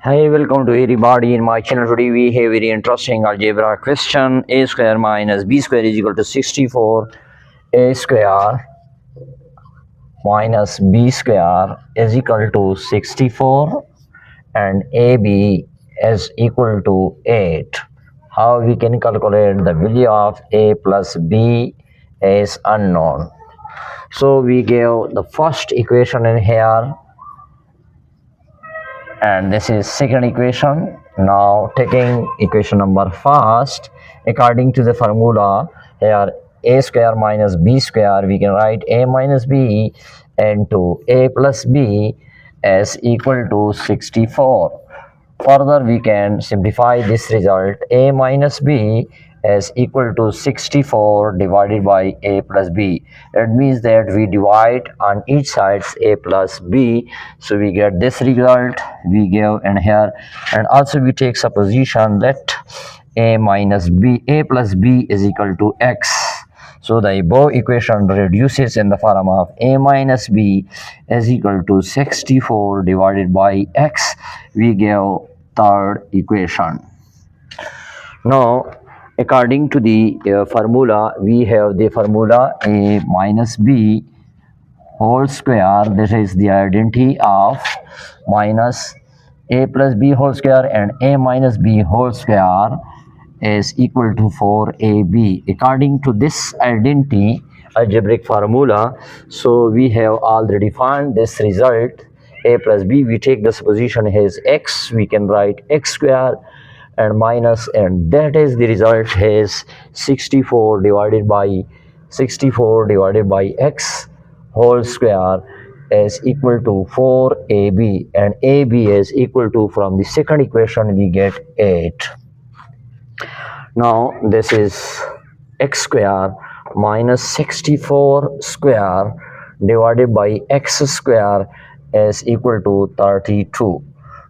Hi, welcome to everybody in my channel. Today we have very interesting algebra question. A square minus b square is equal to 64. A square minus b square is equal to 64 and AB is equal to 8. How we can calculate the value of A plus B is unknown. So we give the first equation in here, and this is second equation. Now taking equation number first, according to the formula here, a square minus b square, we can write a minus b into a plus b is equal to 64. Further, we can simplify this result. A minus b is equal to 64 divided by a plus b. It means that we divide on each side a plus b. So we get this result we give in here. And also we take supposition that a plus b is equal to x. So the above equation reduces in the form of a minus b is equal to 64 divided by x. We give third equation. Now, according to the formula, we have the formula a minus b whole square. This is the identity of minus a plus b whole square, and a minus b whole square is equal to 4ab. According to this identity algebraic formula, so we have already found this result a plus b. We take the supposition as x, we can write x square and minus, and that is the result is 64 divided by x whole square is equal to 4ab, and ab is equal to, from the second equation we get 8. Now this is x square minus 64 square divided by x square is equal to 32.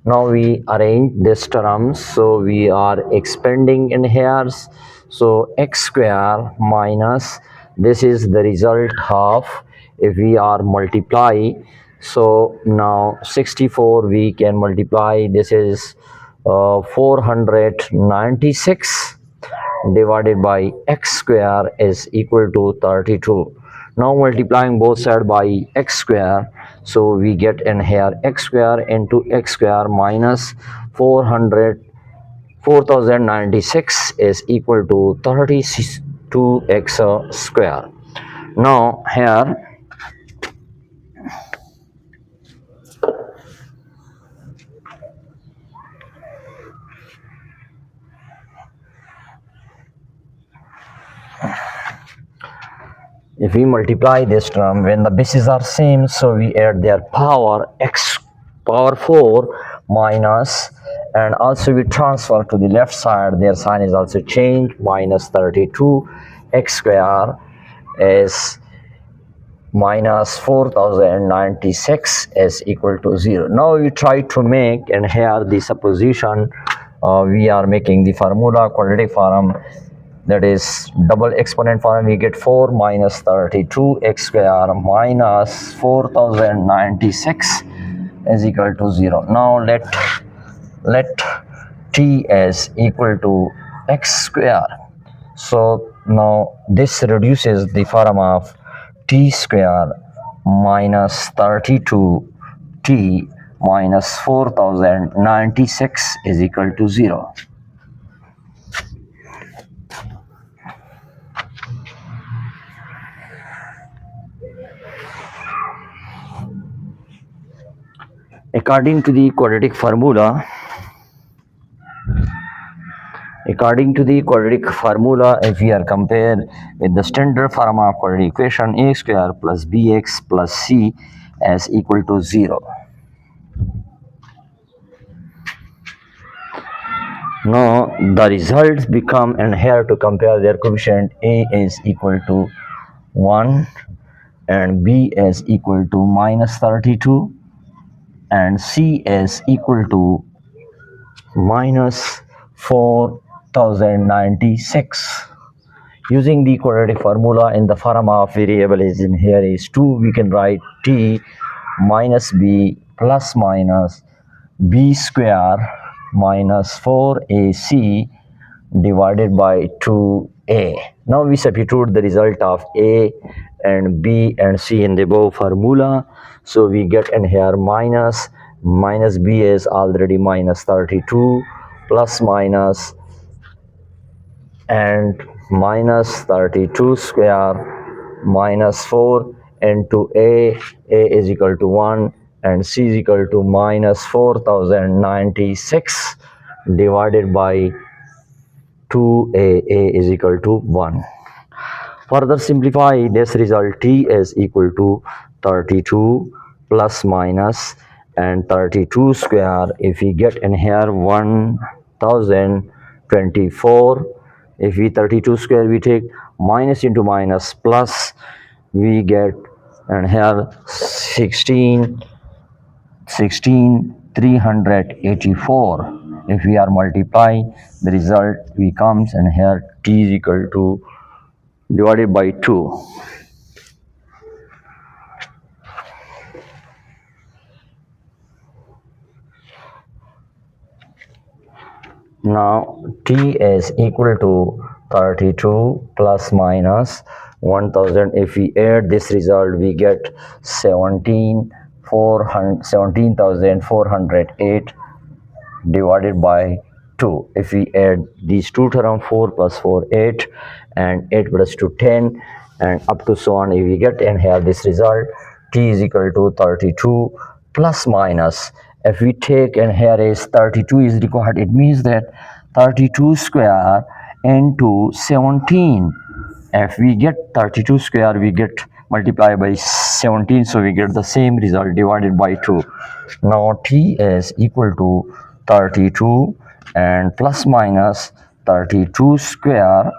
Now we arrange this terms, so we are expanding in here. So x square minus, this is the result of, if we are multiply, so now 64 we can multiply, this is 496 divided by x square is equal to 32. Now multiplying both sides by x square, so we get in here x square into x square minus 4096 is equal to 32x square. Now here if we multiply this term, when the bases are same, so we add their power, x power 4 minus, and also we transfer to the left side, their sign is also changed, minus 32 x square is minus 4096 is equal to 0. Now we try to make, and here the supposition we are making the formula quadratic form, that is double exponent form. We get 4 minus 32 x square minus 4096 is equal to 0. Now let t is equal to x square. So now this reduces the form of t square minus 32 t minus 4096 is equal to 0. According to the quadratic formula, if we are compared with the standard form of quadratic equation, a square plus bx plus c is equal to 0. Now the results become, and here to compare their coefficient, a is equal to 1 and b is equal to minus 32 and c is equal to minus 4096. Using the quadratic formula in the form of variable is in here is 2, we can write t minus b plus minus b square minus 4ac divided by 2a. Now we substitute the result of a and b and c in the above formula. So we get in here minus b is already minus 32 plus minus and minus 32 square minus 4 into a is equal to 1 and c is equal to minus 4096 divided by 2a is equal to 1. Further simplify this result, t is equal to 32 plus minus and 32 square. If we get in here 1024, if we 32 square we take minus into minus plus, we get and here 16,384. If we are multiply the result, we comes and here t is equal to divided by 2. Now t is equal to 32 plus minus 1000. If we add this result, we get 17,408 divided by 2. If we add these two terms, 4 plus 4 8 and 8 plus 2 10 and up to so on, if we get and have this result, t is equal to 32 plus minus. If we take and here is 32 is required, it means that 32 square into 17. If we get 32 square, we get multiply by 17, so we get the same result divided by 2. Now t is equal to 32 and plus minus 32 square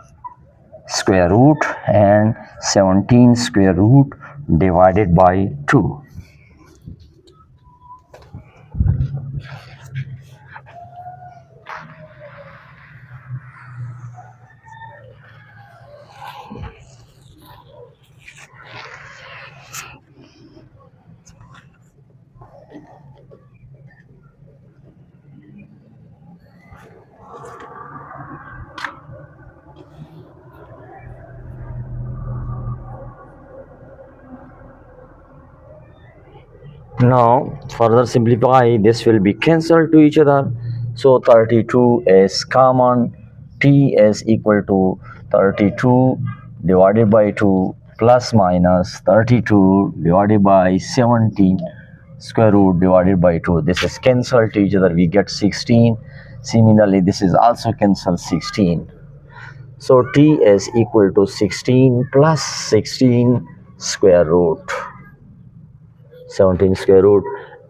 root and 17 square root divided by 2. Now further simplify, this will be cancelled to each other. So 32 is common, t is equal to 32 divided by 2 plus minus 32 divided by 17 square root divided by 2. This is cancelled to each other, we get 16. Similarly, this is also cancelled 16. So t is equal to 16 plus 16 square root. 17 square root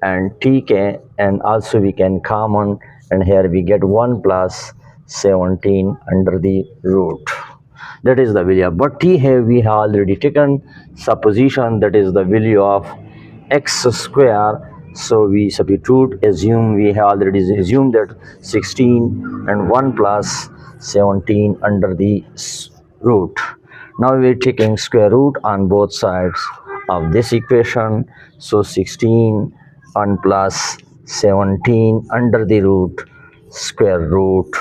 and t can, and also we can common and here we get 1 plus 17 under the root. That is the value, but t have we have already taken supposition, that is the value of x square. So we substitute, assume, we have already assumed that 16 and 1 plus 17 under the root. Now we are taking square root on both sides of this equation. So 16 and plus 17 under the root square root,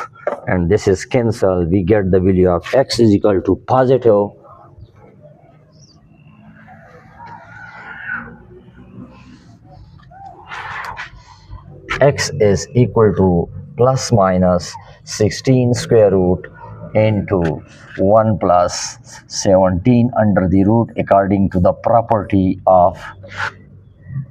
and this is cancelled. We get the value of x is equal to positive x is equal to plus minus 16 square root into 1 plus 17 under the root according to the property of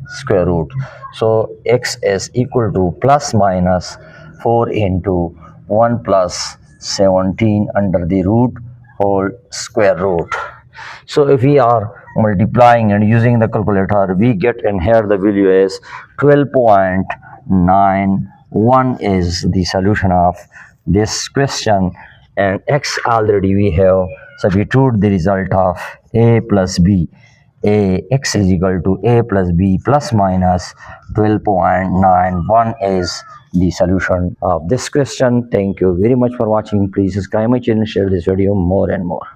square root. So x is equal to plus minus 4 into 1 plus 17 under the root whole square root. So if we are multiplying and using the calculator, we get in here the value is 12.91 is the solution of this question, and x already we have substitute the result of a plus b. X is equal to a plus b plus minus 12.91 is the solution of this question. Thank you very much for watching. Please subscribe my channel, share this video more and more.